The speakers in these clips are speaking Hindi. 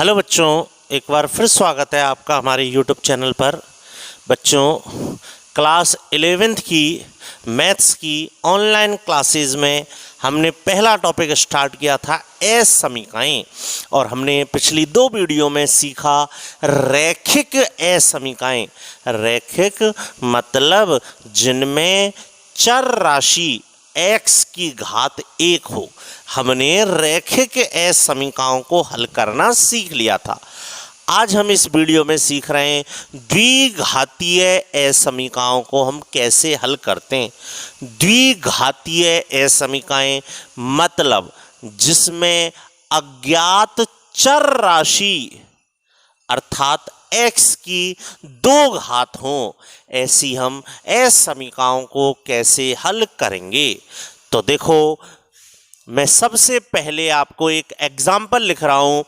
हेलो बच्चों, एक बार फिर स्वागत है आपका हमारे यूट्यूब चैनल पर। बच्चों, क्लास 11th की मैथ्स की ऑनलाइन क्लासेस में हमने पहला टॉपिक स्टार्ट किया था असमीकाएं, और हमने पिछली दो वीडियो में सीखा रैखिक असमीकाएं। रैखिक मतलब जिनमें चर राशि x की घात 1 हो। हमने रैखिक असमीकाओं को हल करना सीख लिया था। आज हम इस वीडियो में सीख रहे हैं द्विघातीय असमीकाओं को हम कैसे हल करते हैं। द्विघातीय असमीकाएं मतलब जिसमें अज्ञात चर राशि अर्थात x की 2 घात हों, ऐसी हम असमीकाओं को कैसे हल करेंगे। तो देखो, मैं सबसे पहले आपको एक एग्जाम्पल लिख रहा हूं,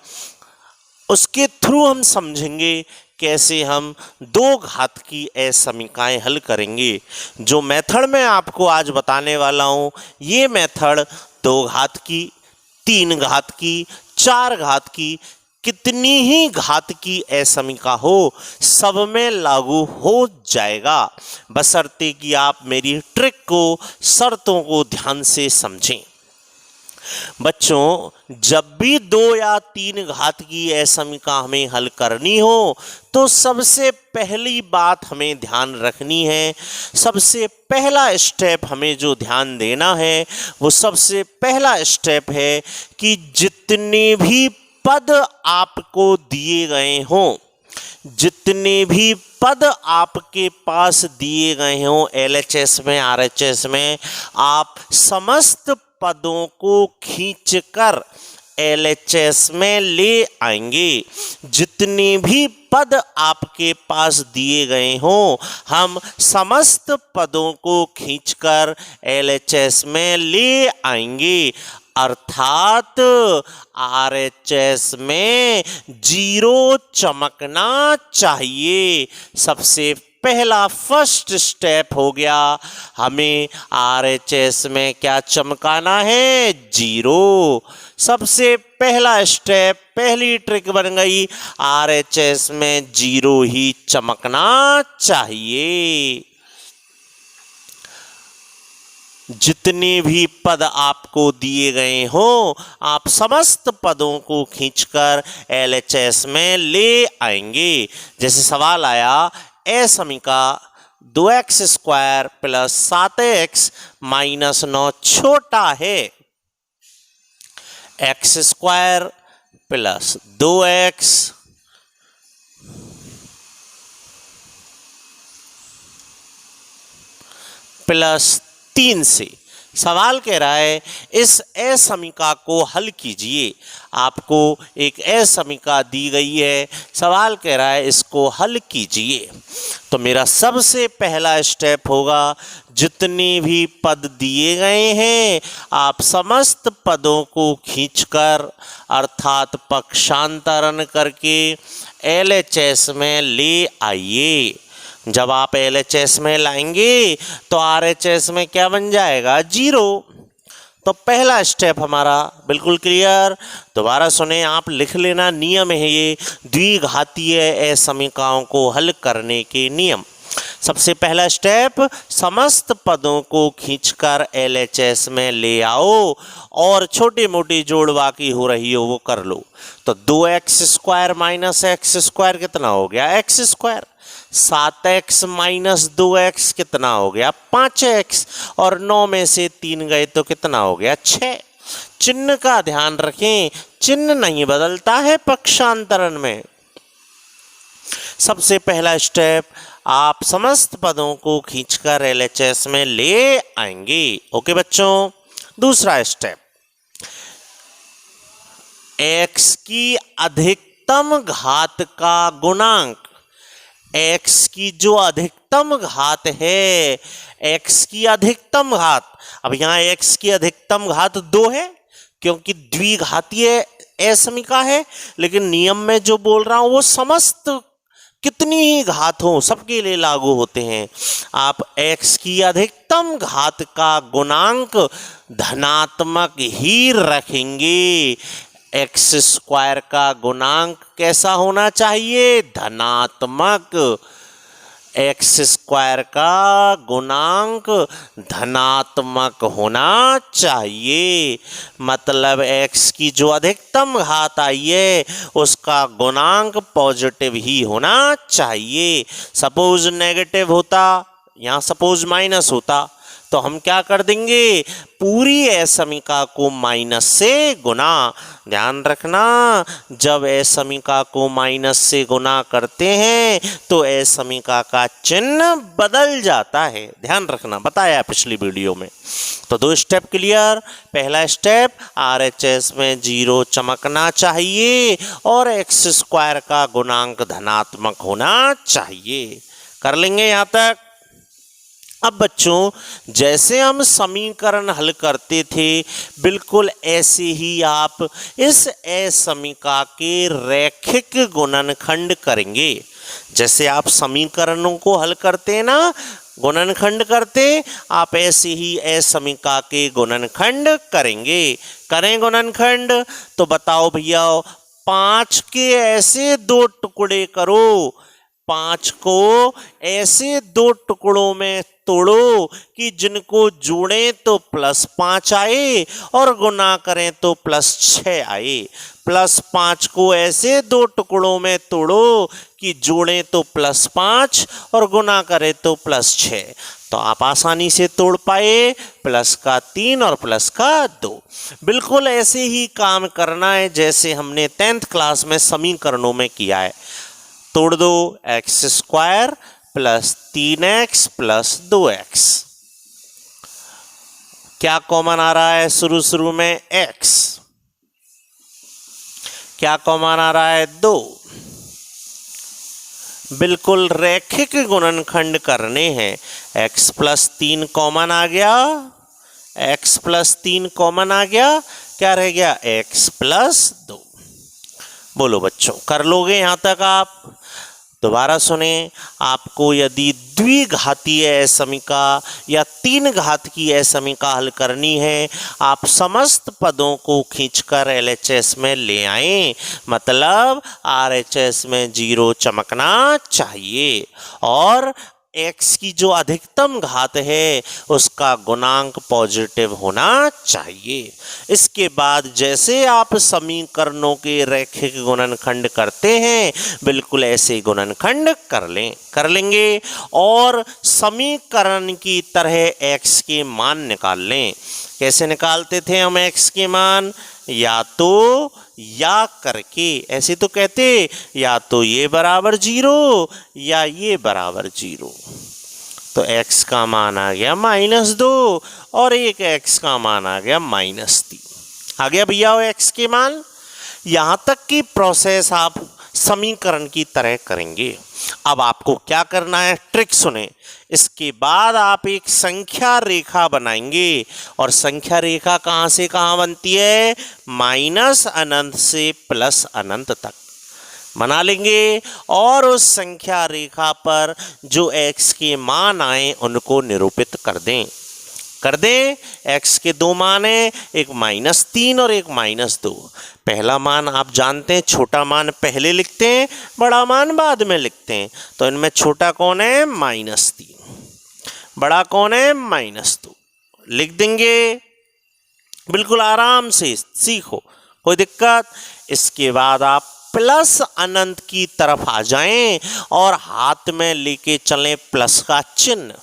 उसके थ्रू हम समझेंगे कैसे हम 2 घात की असमीकाएं हल करेंगे। जो मेथड मैं आपको आज बताने वाला हूं, ये मेथड 2 घात की, 3 घात की, 4 घात की, कितनी ही घात की असमीका हो, सब में लागू हो जाएगा, बशर्ते कि आप मेरी ट्रिक को, शर्तों को ध्यान से समझें। बच्चों, जब भी 2 या 3 घात की असमीका हमें हल करनी हो, तो सबसे पहली बात हमें ध्यान रखनी है, सबसे पहला स्टेप हमें जो ध्यान देना है, वो सबसे पहला स्टेप है कि जितने भी पद आपको दिए गए हों, जितने भी पद आपके पास दिए गए हों LHS में, RHS में, आप समस्त पदों को खींचकर LHS में ले आएंगे। जितने भी पद आपके पास दिए गए हों, हम समस्त पदों को खींचकर LHS में ले आएंगे, अर्थात RHS में 0 चमकना चाहिए। सबसे पहला फर्स्ट स्टेप हो गया, हमें RHS में क्या चमकाना है? 0। सबसे पहला स्टेप, पहली ट्रिक बन गई, RHS में 0 ही चमकना चाहिए। जितने भी पद आपको दिए गए हों, आप समस्त पदों को खींचकर LHS में ले आएंगे। जैसे सवाल आया, असमीका 2x² प्लस 7x माइनस 9 छोटा है x² प्लस 2x प्लस 3 से। सवाल कह रहा है इस असमीका को हल कीजिए। आपको एक असमीका दी गई है, सवाल कह रहा है इसको हल कीजिए। तो मेरा सबसे पहला स्टेप होगा, जितने भी पद दिए गए हैं आप समस्त पदों को खींचकर अर्थात पक्षांतरण करके LHS में ले आइए। जब आप LHS में लाएंगे तो RHS में क्या बन जाएगा? 0। तो पहला स्टेप हमारा बिल्कुल क्लियर। दोबारा सुने, आप लिख लेना, नियम है ये द्विघातीय असमीकाओं को हल करने के नियम। सबसे पहला स्टेप, समस्त पदों को खींचकर LHS में ले आओ और छोटी मोटी जोड़ बाकी हो रही हो वो कर लो। तो 2x² माइनस x² कितना हो गया? x²। 7x माइनस 2x कितना हो गया? 5x। और 9 में से 3 गए तो कितना हो गया? 6। चिन्ह का ध्यान रखें, चिन्ह नहीं बदलता है पक्षांतरण में। सबसे पहला स्टेप, आप समस्त पदों को खींचकर LHS में ले आएंगे। ओके बच्चों, दूसरा स्टेप, x की अधिकतम घात का गुणांक, x की जो अधिकतम घात है, x की अधिकतम घात, अब यहाँ x की अधिकतम घात 2 है क्योंकि द्विघातीय असमीका है, लेकिन नियम में जो बोल रहा हूं वो समस्त कितनी ही घात हो सबके लिए लागू होते हैं। आप x की अधिकतम घात का गुणांक धनात्मक ही रखेंगे। एक्स स्क्वायर का गुणांक कैसा होना चाहिए? धनात्मक। एक्स स्क्वायर का गुणांक धनात्मक होना चाहिए, मतलब एक्स की जो अधिकतम घात आई है उसका गुणांक पॉजिटिव ही होना चाहिए। सपोज नेगेटिव होता, यहाँ सपोज माइनस होता, तो हम क्या कर देंगे? पूरी असमीका को माइनस से गुना। ध्यान रखना, जब असमीका को माइनस से गुना करते हैं तो असमीका का चिन्ह बदल जाता है। ध्यान रखना, बताया पिछली वीडियो में। तो 2 स्टेप क्लियर। पहला स्टेप, RHS में 0 चमकना चाहिए और एक्स स्क्वायर का गुणांक धनात्मक होना चाहिए। कर लेंगे यहाँ तक। अब बच्चों, जैसे हम समीकरण हल करते थे बिल्कुल ऐसे ही आप इस असमीका के रैखिक गुणनखंड करेंगे। जैसे आप समीकरणों को हल करते हैं ना, गुणनखंड करते, आप ऐसे ही असमीका के गुणनखंड करेंगे। करें गुणनखंड, तो बताओ भैया, 5 के ऐसे 2 टुकड़े करो, 5 को ऐसे 2 टुकड़ों में तोड़ो कि जिनको जोड़ें तो +5 आए और गुना करें तो +6 आए। +5 को ऐसे 2 टुकड़ों में तोड़ो कि जोड़ें तो +5 और गुना करें तो +6। तो आप आसानी से तोड़ पाए, +3 और +2। बिल्कुल ऐसे ही काम करना है जैसे हमने 10th क्लास में समीकरणों में किया है। तोड़ दो, एक्स स्क्वायर + 3x + 2x। क्या कॉमन आ रहा है? शुरू में x, क्या कॉमन आ रहा है? 2। बिल्कुल रैखिक गुणनखंड करने हैं। x + 3 कॉमन आ गया, x + 3 कॉमन आ गया, क्या रह गया? x + 2। बोलो बच्चों, कर लोगे यहां तक आप? दोबारा सुने, आपको यदि द्विघातीय असमीका या 3 घात की असमीका हल करनी है, आप समस्त पदों को खींचकर LHS में ले आएं, मतलब RHS में 0 चमकना चाहिए और x की जो अधिकतम घात है उसका गुणांक पॉजिटिव होना चाहिए। इसके बाद जैसे आप समीकरणों के रैखिक गुणनखंड करते हैं बिल्कुल ऐसे गुणनखंड कर लेंगे और समीकरण की तरह x के मान निकाल लें। कैसे निकालते थे हम x के मान? या तो या करके, ऐसे तो कहते या तो ये बराबर 0 या ये बराबर 0। तो x का मान आ गया -2 और एक x का मान आ गया -3। आ गया भैया x के मान। यहां तक की प्रोसेस आप समीकरण की तरह करेंगे। अब आपको क्या करना है, ट्रिक सुने। इसके बाद आप एक संख्या रेखा बनाएंगे और संख्या रेखा कहां से कहां बनती है? -अनंत से +अनंत तक बना लेंगे और उस संख्या रेखा पर जो x के मान आए उनको निरूपित कर दें। x के 2 मान हैं, एक -3 और एक -2। पहला मान आप जानते हैं, छोटा मान पहले लिखते हैं, बड़ा मान बाद में लिखते हैं। तो इनमें छोटा कौन है? -3। बड़ा कौन है? -2। लिख देंगे, बिल्कुल आराम से सीखो, कोई दिक्कत। इसके बाद आप +अनंत की तरफ आ जाएं और हाथ में लेके चलें प्लस का चिन्ह।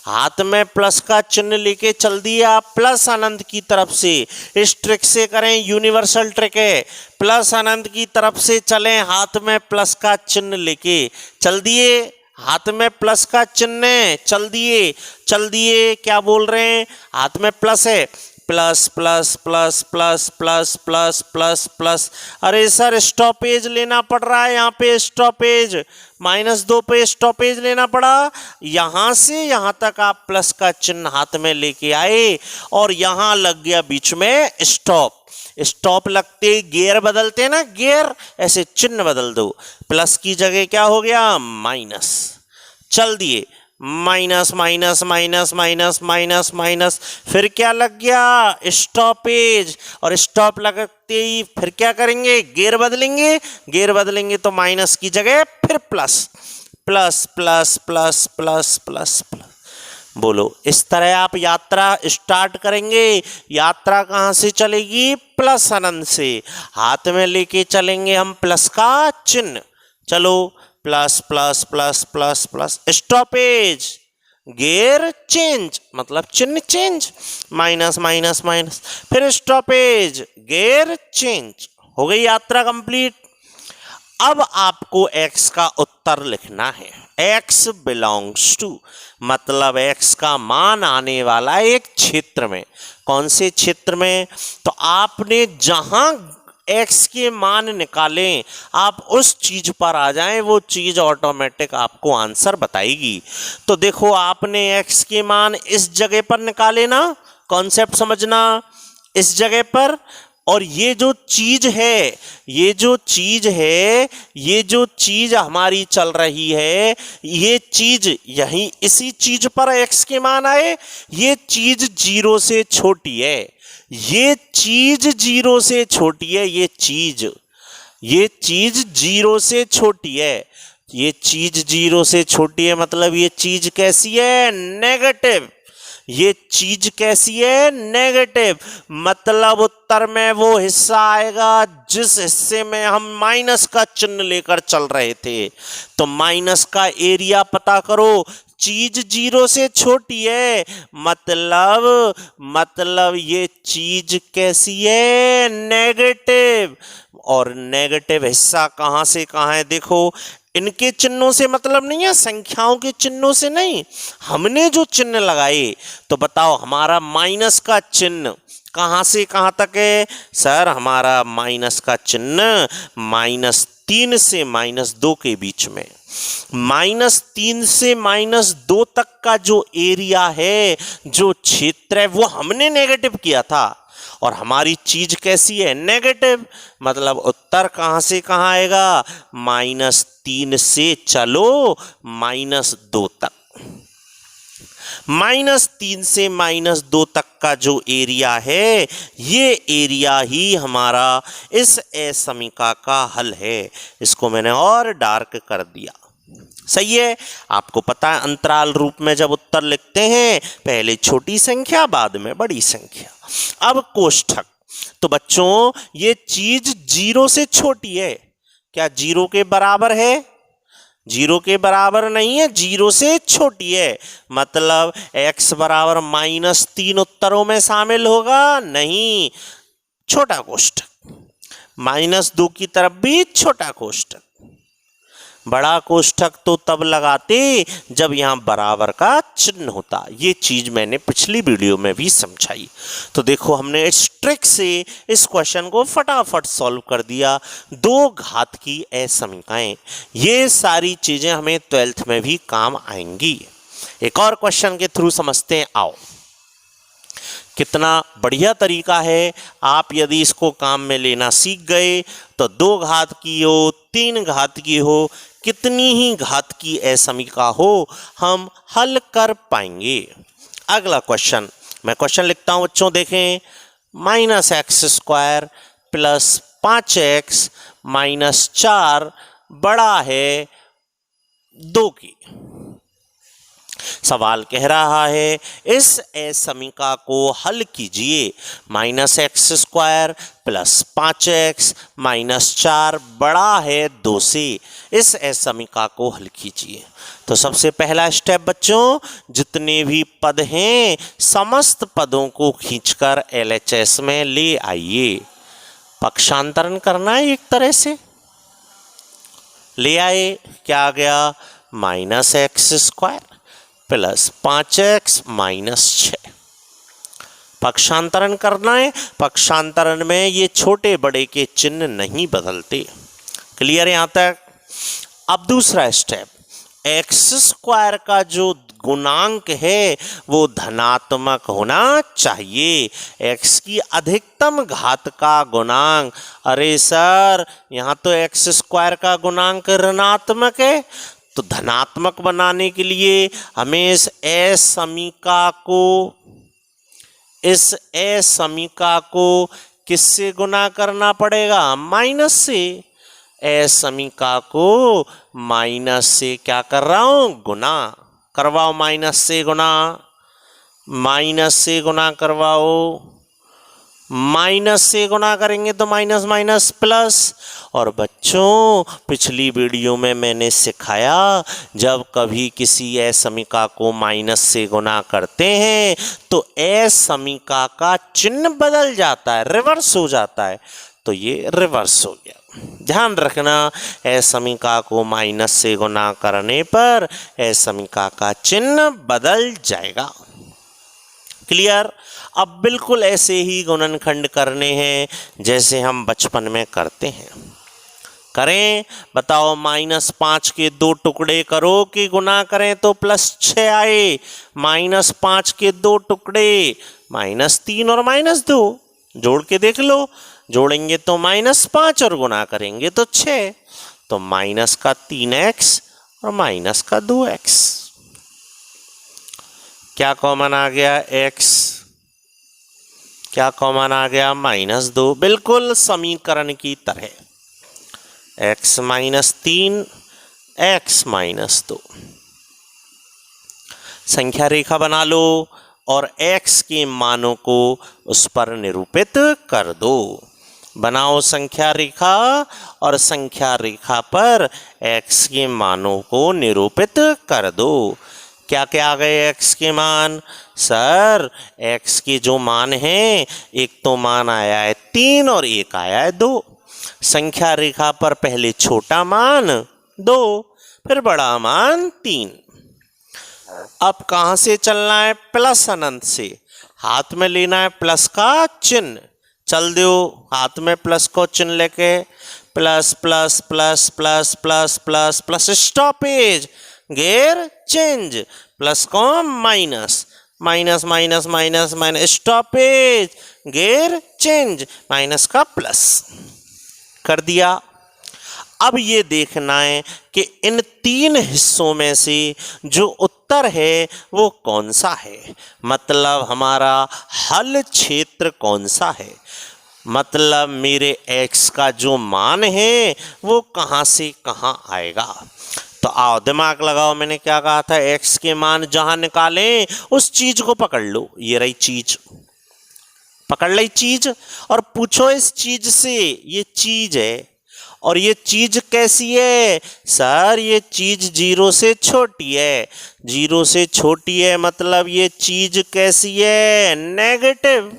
हाथ में प्लस का चिन्ह लेके चल दिए आप +अनंत की तरफ से। इस ट्रिक से करें, यूनिवर्सल ट्रिक है। +अनंत की तरफ से चलें, हाथ में प्लस का चिन्ह लेके चल दिए। हाथ में प्लस का चिन्ह है, चल दिए। क्या बोल रहे हैं? हाथ में प्लस है, plus plus plus plus plus plus plus plus. अरे सर स्टॉपेज लेना पड़ रहा है, यहाँ पे स्टॉपेज, -2 पे स्टॉपेज लेना पड़ा। यहाँ से यहाँ तक आप प्लस का चिन्ह हाथ में लेके आए और यहाँ लग गया बीच में स्टॉप लगते गियर बदलते ना, गियर, ऐसे चिन्ह बदल दो। प्लस की जगह क्या हो गया? माइनस। चल दिए, minus minus minus minus minus minus, फिर क्या लग गया, स्टॉपेज, और स्टॉप लगते ही फिर क्या करेंगे, गियर बदलेंगे, गियर बदलेंगे तो माइनस की जगह फिर plus, plus plus plus plus plus plus. बोलो, इस तरह आप यात्रा स्टार्ट करेंगे। यात्रा कहाँ से चलेगी, प्लस अनंत से। हाथ में लेके चलेंगे हम प्लस का चिन्ह। चलो, plus plus plus plus plus, stoppage, gear change मतलब चिन्ह चेंज, माइनस माइनस माइनस, फिर स्टॉपेज, गियर चेंज। हो गई यात्रा कंप्लीट। अब आपको x का उत्तर लिखना है। x बिलोंग्स टू मतलब x का मान आने वाला एक क्षेत्र में। कौन से क्षेत्र में, तो आपने जहां x के मान निकालें आप उस चीज पर आ जाएं, वो चीज ऑटोमेटिक आपको आंसर बताएगी। तो देखो, आपने x के मान इस जगह पर निकाले ना, कॉन्सेप्ट समझना, इस जगह पर। और ये जो चीज है, ये जो चीज है, ये जो चीज हमारी चल रही है, ये चीज यहीं इसी चीज पर x के मान आए। ये चीज 0 से छोटी है, ये चीज 0 से छोटी है, ये चीज 0 से छोटी है, ये चीज 0 से छोटी है मतलब ये चीज कैसी है, नेगेटिव। ये चीज कैसी है, नेगेटिव। मतलब उत्तर में वो हिस्सा आएगा जिस हिस्से में हम माइनस का चिन्ह लेकर चल रहे थे। तो माइनस का एरिया पता करो। चीज 0 से छोटी है मतलब ये चीज कैसी है, नेगेटिव। और नेगेटिव हिस्सा कहां से कहां है, देखो, इनके चिन्हों से मतलब नहीं है, संख्याओं के चिन्हों से नहीं, हमने जो चिन्ह लगाए। तो बताओ, हमारा माइनस का चिन्ह कहां से कहां तक है, सर हमारा माइनस का चिन्ह -3 से -2 के बीच में। -3 से -2 तक का जो एरिया है, जो क्षेत्र है, वो हमने नेगेटिव किया था। और हमारी चीज कैसी है, नेगेटिव। मतलब उत्तर कहां से कहां आएगा, -3 से चलो -2 तक। -3 से -2 तक का जो एरिया है, ये एरिया ही हमारा इस असमीका का हल है। इसको मैंने और डार्क कर दिया, सही है। आपको पता है, अंतराल रूप में जब उत्तर लिखते हैं, पहले छोटी संख्या बाद में बड़ी संख्या। अब कोष्ठक, तो बच्चों ये चीज 0 से छोटी है, क्या 0 के बराबर है, 0 के बराबर नहीं है, 0 से छोटी है। मतलब x बराबर -3 उत्तरों में शामिल होगा, नहीं। छोटा कोष्ठक, -2 की तरफ भी छोटा कोष्ठक। बड़ा कोष्ठक तो तब लगाते जब यहाँ बराबर का चिन्ह होता। ये चीज मैंने पिछली वीडियो में भी समझाई। तो देखो, हमने इस ट्रिक से इस क्वेश्चन को फटाफट सॉल्व कर दिया। 2 घात की असमीकाएं, ये सारी चीजें हमें 12th में भी काम आएंगी। एक और क्वेश्चन के थ्रू समझते हैं, आओ। कितना बढ़िया तरीका है। आप यदि इसको काम में लेना सीख गए तो 2 घात की हो, 3 घात की हो, कितनी ही घात की असमीका हो, हम हल कर पाएंगे। अगला क्वेश्चन, मैं क्वेश्चन लिखता हूं बच्चों, देखें। -x² + 5x - 4 बड़ा है 2 की। सवाल कह रहा है, इस असमीका को हल कीजिए। -x² + 5x - 4 बड़ा है 2 से। इस असमीका को हल कीजिए। तो सबसे पहला स्टेप बच्चों, जितने भी पद हैं समस्त पदों को खींचकर LHS में ले आइए। पक्षांतरण करना है एक तरह से। ले आए, क्या आ गया, -x² + 5x - 6। पक्षांतरण करना है। पक्षांतरण में ये छोटे बड़े के चिन्ह नहीं बदलते। क्लियर है यहां तक। अब दूसरा स्टेप, x² का जो गुणांक है वो धनात्मक होना चाहिए। x की अधिकतम घात का गुणांक, अरे सर यहाँ तो x² का गुणांक ऋणात्मक है, तो धनात्मक बनाने के लिए हमें इस समीका को किससे गुना करना पड़ेगा? माइनस से। समीका को माइनस से क्या कर रहा हूं? गुना करवाओ, माइनस से गुना करवाओ। माइनस से गुना करेंगे तो माइनस माइनस प्लस। और बच्चों, पिछली वीडियो में मैंने सिखाया, जब कभी किसी असमीका को माइनस से गुना करते हैं तो असमीका का चिन्ह बदल जाता है, रिवर्स हो जाता है। तो ये रिवर्स हो गया। ध्यान रखना, असमीका को माइनस से गुना करने पर असमीका का चिन्ह बदल जाएगा। क्लियर? अब बिल्कुल ऐसे ही गुणनखंड करने हैं जैसे हम बचपन में करते हैं। करें, बताओ। -5 के 2 टुकड़े करो कि गुना करें तो +6 आए। -5 के 2 टुकड़े, -3 और -2 जोड़ के देख लो। जोड़ेंगे तो -5 और गुना करेंगे तो 6। तो माइनस का 3x और माइनस का 2x। क्या कॉमन आ गया? x। क्या कॉमन आ गया? -2। बिल्कुल समीकरण की तरह। x -3 x -2। संख्या रेखा बना लो और x के मानों को उस पर निरूपित कर दो। बनाओ संख्या रेखा और संख्या रेखा पर x के मानों को निरूपित कर दो। क्या क्या आ गए x के मान? सर, x के जो मान हैं, एक तो मान आया है 3 और एक आया है 2। संख्या रेखा पर पहले छोटा मान 2, फिर बड़ा मान 3। अब कहाँ से चलना है? प्लस अनंत से। हाथ में लेना है प्लस का चिन्ह। चल दो हाथ में प्लस को चिन्ह लेके। Plus plus plus plus plus plus plus stoppage, gear change. Plus को minus, minus minus minus minus stoppage, gear change, minus का प्लस कर दिया। अब ये देखना है कि इन 3 हिस्सों में से जो उत्तर है वो कौन सा है, मतलब हमारा हल क्षेत्र कौन सा है, मतलब मेरे x का जो मान है वो कहाँ से कहाँ आएगा। तो आओ दिमाग लगाओ, मैंने क्या कहा था? x के मान जहां निकालें उस चीज को पकड़ लो। ये रही चीज, पकड़ ली चीज और पूछो इस चीज से, ये चीज है और ये चीज कैसी है? सर, ये चीज 0 से छोटी है। 0 से छोटी है मतलब ये चीज कैसी है? नेगेटिव।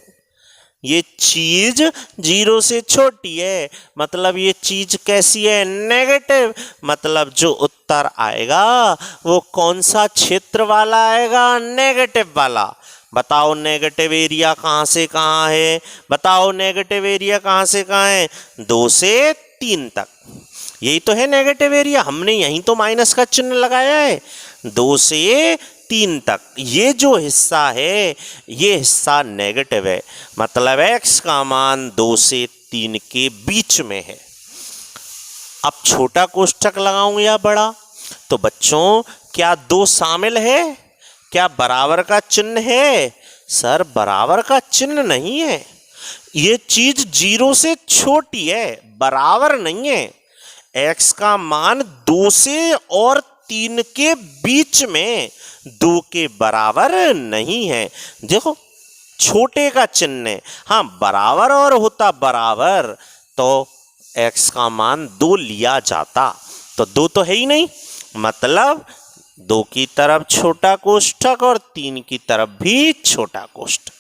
ये चीज 0 से छोटी है मतलब ये चीज कैसी है? नेगेटिव। मतलब जो उत्तर आएगा वो कौन सा क्षेत्र वाला आएगा? नेगेटिव वाला। बताओ नेगेटिव एरिया कहाँ से कहाँ है? बताओ नेगेटिव एरिया कहाँ से कहाँ है? 2 से 3 तक। यही तो है नेगेटिव एरिया। हमने यहीं तो माइनस का चिन्ह लगाया है। 2 से 3 तक ये जो हिस्सा है ये हिस्सा नेगेटिव है, मतलब x का मान 2 से 3 के बीच में है। अब छोटा कोष्ठक लगाऊं या बड़ा? तो बच्चों, क्या 2 शामिल है? क्या बराबर का चिन्ह है? सर, बराबर का चिन्ह नहीं है। ये चीज 0 से छोटी है, बराबर नहीं है। x का मान 2 से और 3 के बीच में, 2 के बराबर नहीं है। देखो, छोटे का चिन्ह है। हाँ, बराबर और होता बराबर तो x का मान 2 लिया जाता, तो 2 तो है ही नहीं, मतलब 2 की तरफ छोटा कोष्ठक और 3 की तरफ भी छोटा कोष्ठक।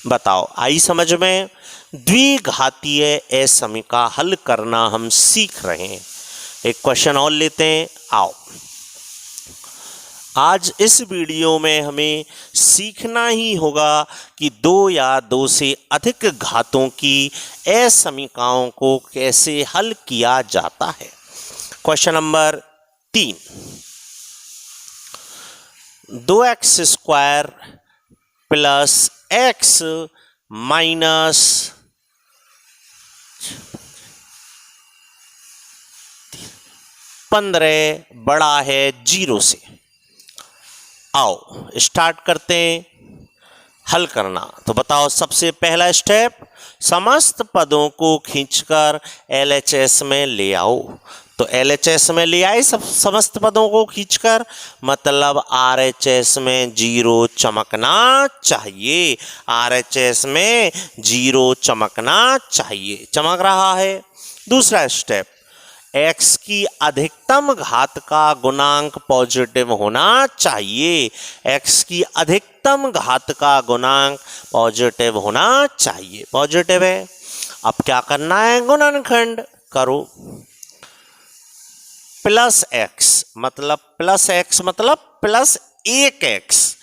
बताओ, आई समझ में? द्विघातीय असमीका हल करना हम सीख रहे हैं। एक क्वेश्चन और लेते हैं, आओ। आज इस वीडियो में हमें सीखना ही होगा कि 2 या 2 से अधिक घातों की असमीकाओं को कैसे हल किया जाता है। Question number 3, 2x² plus x minus 15 15 बड़ा है 0 से। आओ स्टार्ट करते हैं हल करना। तो बताओ सबसे पहला स्टेप, समस्त पदों को खींचकर LHS में ले आओ। तो LHS में ले आए सब समस्त पदों को खींचकर, मतलब RHS में 0 चमकना चाहिए। RHS में 0 चमकना चाहिए, चमक रहा है। दूसरा स्टेप, x की अधिकतम घात का गुणांक पॉजिटिव होना चाहिए। x की अधिकतम घात का गुणांक पॉजिटिव होना चाहिए, पॉजिटिव है। अब क्या करना है, गुणनखंड करो। प्लस x मतलब प्लस 1x,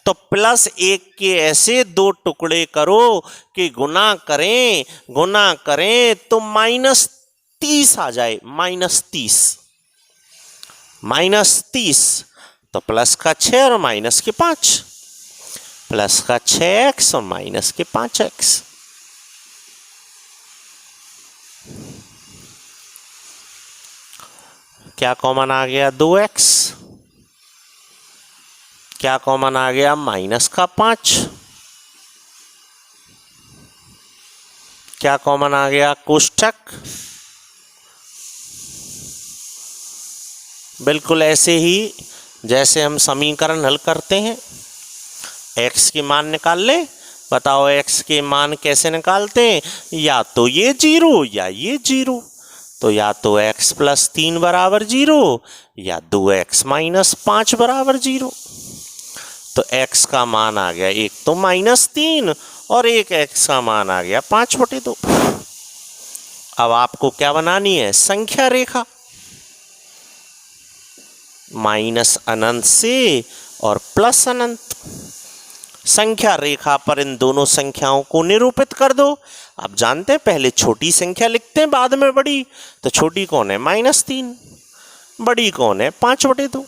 तो प्लस 1 के ऐसे 2 टुकड़े करो कि गुना करें तो -30 आ जाए, -30। तो प्लस का 6 और माइनस के 5, प्लस का 6x और माइनस के 5x। क्या कॉमन आ गया, 2x। क्या कॉमन आ गया, माइनस का 5। क्या कॉमन आ गया, कोष्ठक। बिल्कुल ऐसे ही जैसे हम समीकरण हल करते हैं। x के मान निकाल ले। बताओ x के मान कैसे निकालते हैं, या तो ये 0 या ये 0। तो या तो x + 3 बराबर 0 या 2x - 5 बराबर 0। तो x का मान आ गया, एक तो -3 और एक x का मान आ गया 5/2। अब आपको क्या बनानी है, संख्या रेखा। माइनस अनंत से और प्लस अनंत। संख्या रेखा पर इन दोनों संख्याओं को निरूपित कर दो। आप जानते हैं पहले छोटी संख्या लिखते हैं, बाद में बड़ी। तो छोटी कौन है, -3। बड़ी कौन है, 5/2।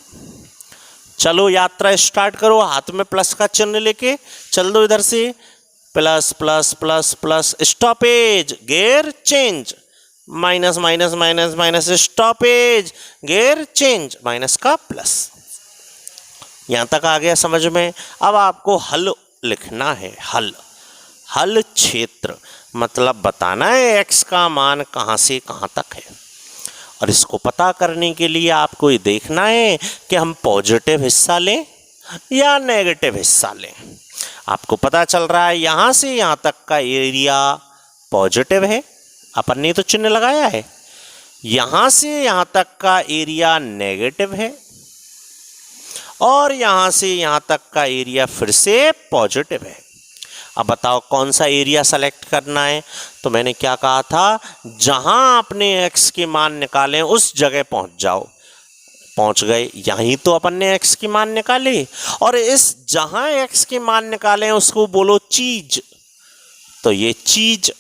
चलो यात्रा स्टार्ट करो, हाथ में प्लस का चिन्ह लेके चल दो इधर से। Plus plus plus plus, stoppage, gear change. Minus minus minus minus, stoppage, gear change, minus का प्लस। यहां तक आ गया समझ में। अब आपको हल लिखना है, हल क्षेत्र, मतलब बताना है x का मान कहां से कहां तक है। और इसको पता करने के लिए आपको ये देखना है कि हम पॉजिटिव हिस्सा लें या नेगेटिव हिस्सा लें। आपको पता चल रहा है यहां से यहां तक का एरिया पॉजिटिव है, अपन ने तो चिन्ह लगाया है। यहां से यहां तक का एरिया नेगेटिव है और यहां से यहां तक का एरिया फिर से पॉजिटिव है। अब बताओ कौन सा एरिया सेलेक्ट करना है। तो मैंने क्या कहा था, जहां आपने x के मान निकाले उस जगह पहुंच जाओ। पहुंच गए, यहीं तो अपन ने x के मान निकाले, और इस जहां x के मान निकाले उसको बोलो चीज। तो ये चीज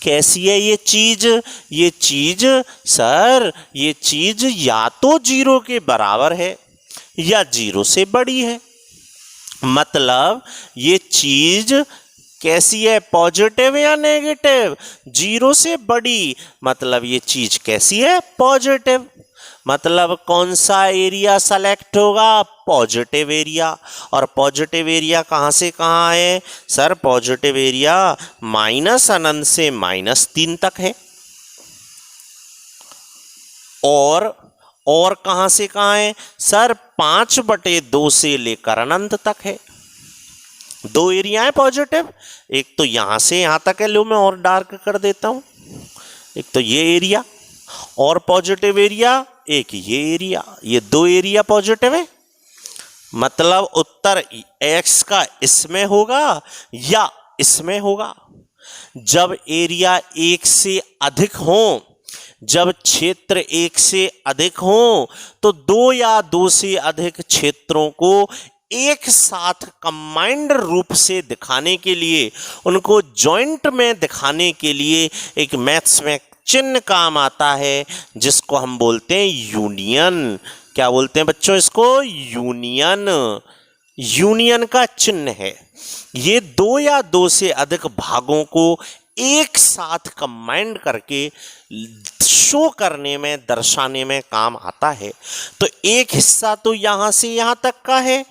कैसी है, ये चीज सर, ये चीज या तो 0 के बराबर है या 0 से बड़ी है। मतलब ये चीज कैसी है, पॉजिटिव या नेगेटिव, 0 से बड़ी। मतलब ये चीज कैसी है, पॉजिटिव। मतलब कौन सा एरिया सेलेक्ट होगा, पॉजिटिव एरिया। और पॉजिटिव एरिया कहां से कहां है, सर पॉजिटिव एरिया माइनस अनंत से -3 तक है। और कहां से कहां है, सर 5/2 से लेकर अनंत तक है। 2 एरिया है पॉजिटिव, एक तो यहां से यहां तक है। लो मैं और डार्क कर देता हूं। एक तो ये एरिया और पॉजिटिव एरिया, एक ये एरिया, ये 2 एरिया पॉजिटिव है। मतलब उत्तर x का इसमें होगा या इसमें होगा। जब एरिया 1 से अधिक हो, जब क्षेत्र 1 से अधिक हो, तो 2 या 2 से अधिक क्षेत्रों को एक साथ कंबाइंड रूप से दिखाने के लिए, उनको जॉइंट में दिखाने के लिए एक मैथ्स में चिन्ह काम आता है जिसको हम बोलते हैं यूनियन। क्या बोलते हैं बच्चों इसको, यूनियन। यूनियन का चिन्ह है। ये 2 या 2 से अधिक भागों को एक साथ कंबाइंड करके शो करने में, दर्शाने में काम आता है। तो एक हिस्सा तो यहाँ से यहाँ तक का है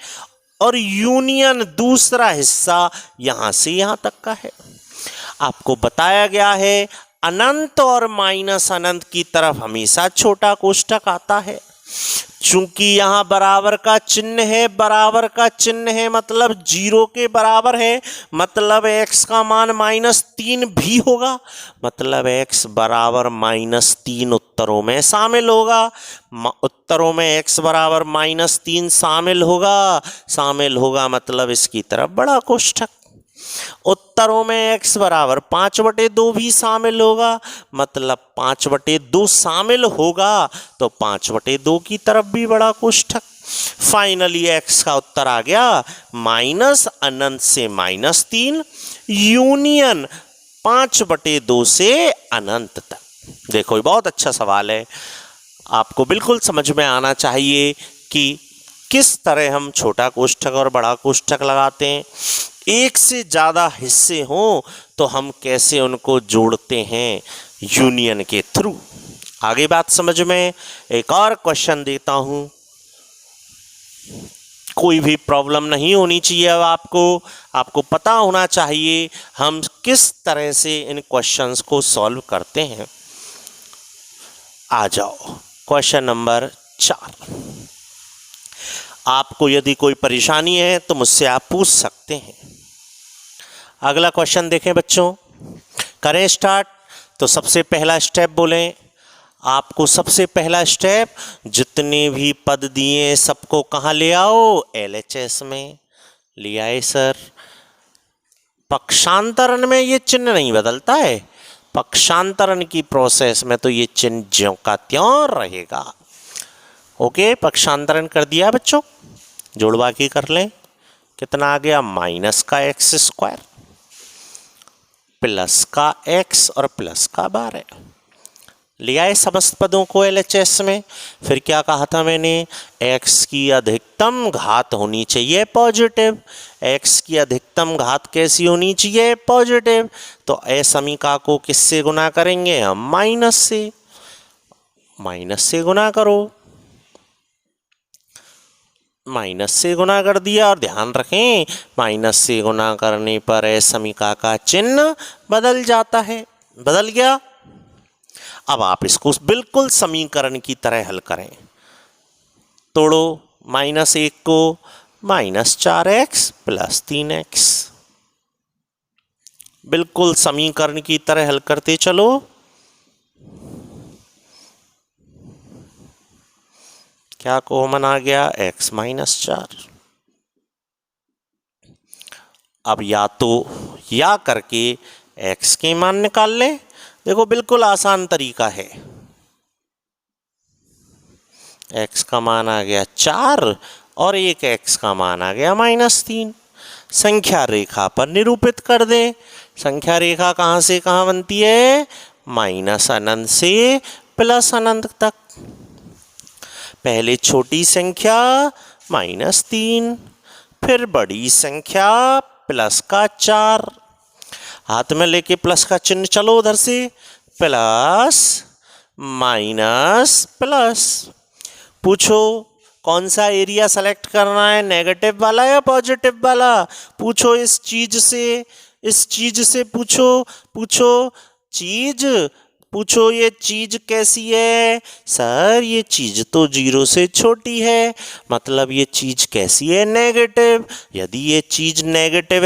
और यूनियन दूसरा हिस्सा यहाँ से यहाँ तक का है। आपको बताया गया है अनंत और माइनस अनंत की तरफ हमेशा छोटा कोष्ठक आता है। चूंकि यहाँ बराबर का चिन्ह है, बराबर का चिन्ह है मतलब 0 के बराबर है, मतलब x का मान -3 भी होगा, मतलब x बराबर -3 उत्तरों में शामिल होगा। उत्तरों में x बराबर -3 शामिल होगा मतलब इसकी तरफ बड़ा कोष्ठक। उत्तरों में x बराबर 5/2 भी शामिल होगा, मतलब 5/2 शामिल होगा तो 5/2 की तरफ भी बड़ा कोष्ठक। फाइनली x का उत्तर आ गया माइनस अनंत से -3 यूनियन 5/2 से अनंत तक। देखो ये बहुत अच्छा सवाल है, आपको बिल्कुल समझ में आना चाहिए कि किस तरह हम छोटा कोष्ठक और बड़ा कोष्ठक लगाते हैं। एक से ज़्यादा हिस्से हों तो हम कैसे उनको जोड़ते हैं, यूनियन के थ्रू। आगे बात समझ में। एक और क्वेश्चन देता हूँ, कोई भी प्रॉब्लम नहीं होनी चाहिए। अब आपको पता होना चाहिए हम किस तरह से इन क्वेश्चंस को सॉल्व करते हैं। आ जाओ क्वेश्चन नंबर 4। आपको यदि कोई परेशानी है तो मुझसे आप पूछ सकते हैं। अगला क्वेश्चन देखें बच्चों, करें स्टार्ट। तो सबसे पहला स्टेप बोलें, आपको सबसे पहला स्टेप जितने भी पद दिए सबको कहाँ ले आओ, LHS में ले आए सर। पक्षांतरण में ये चिन्ह नहीं बदलता है, पक्षांतरण की प्रोसेस में तो ये चिन्ह ज्यों का त्यों रहेगा। ओके, पक्षांतरण कर दिया बच्चों, जोड़वा की कर लें। कितना आ गया, माइनस का x² प्लस का x और प्लस का 12। ले आए समस्त पदों को LHS में। फिर क्या कहा था मैंने, x की अधिकतम घात होनी चाहिए पॉजिटिव। x की अधिकतम घात कैसी होनी चाहिए, पॉजिटिव। तो असमीका को किससे गुना करेंगे हम, माइनस से। माइनस से गुना करो, माइनस से गुना कर दिया। और ध्यान रखें माइनस से गुना करने पर असमीका का चिन्ह बदल जाता है। बदल गया। अब आप इसको बिल्कुल समीकरण की तरह हल करें। तोड़ो -1 को, -4x + 3x। बिल्कुल समीकरण की तरह हल करते चलो। क्या कॉमन आ गया, x - 4। अब या करके x के मान निकाल लें। देखो बिल्कुल आसान तरीका है। x का मान आ गया 4 और एक x का मान आ गया -3। संख्या रेखा पर निरूपित कर दें। संख्या रेखा कहाँ से कहाँ बनती है, -अनंत से +अनंत तक। पहले छोटी संख्या -3, फिर बड़ी संख्या प्लस का 4। हाथ में लेके प्लस का चिन्ह चलो उधर से, प्लस माइनस प्लस। पूछो कौन सा एरिया सेलेक्ट करना है, नेगेटिव वाला या पॉजिटिव वाला। पूछो इस चीज से पूछो ये चीज कैसी है। सर ये चीज तो 0 से छोटी है, मतलब ये चीज कैसी है, नेगेटिव। यदि ये चीज नेगेटिव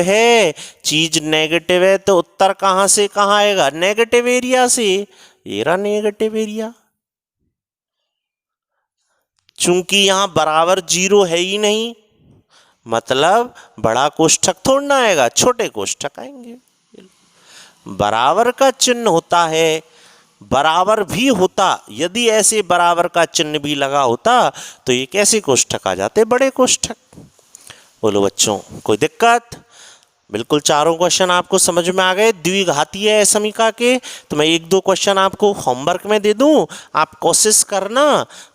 है तो उत्तर कहाँ से कहाँ आएगा, नेगेटिव एरिया से। ये रहा नेगेटिव एरिया। चूंकि यहाँ बराबर 0 है ही नहीं, मतलब बड़ा कोष्ठक थोड़ा ना आएगा, छोटे कोष्ठक आएंगे। बराबर का चिन्ह होता है, बराबर भी होता, यदि ऐसे बराबर का चिन्ह भी लगा होता तो ये कैसे कोष्ठक आ जाते, बड़े कोष्ठक। बोलो बच्चों कोई दिक्कत। बिल्कुल चारों क्वेश्चन आपको समझ में आ गए द्विघातीय असमीका के। तो मैं 1-2 क्वेश्चन आपको होमवर्क में दे दूं, आप कोशिश करना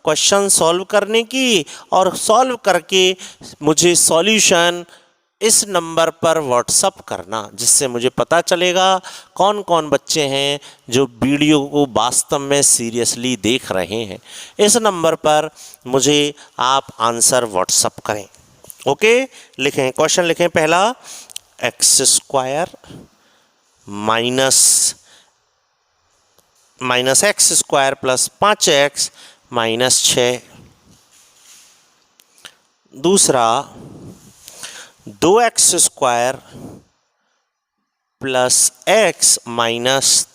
क्वेश्चन सॉल्व करने की, और सॉल्व करके मुझे सॉल्यूशन इस नंबर पर व्हाट्सअप करना, जिससे मुझे पता चलेगा कौन कौन बच्चे हैं जो वीडियो को वास्तव में सीरियसली देख रहे हैं। इस नंबर पर मुझे आप आंसर व्हाट्सअप करें। ओके, लिखें, क्वेश्चन लिखें। पहला, x² minus x² plus 5x minus 6। दूसरा, 2x² प्लस x माइनस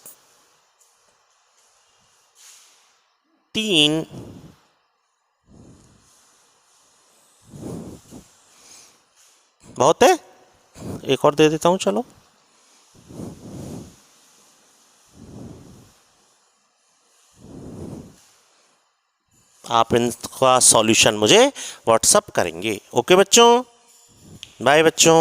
3। बहुत है, एक और दे देता हूं, चलो। आप इनका सॉल्यूशन मुझे व्हाट्सअप करेंगे। ओके बच्चों, बाय बच्चों।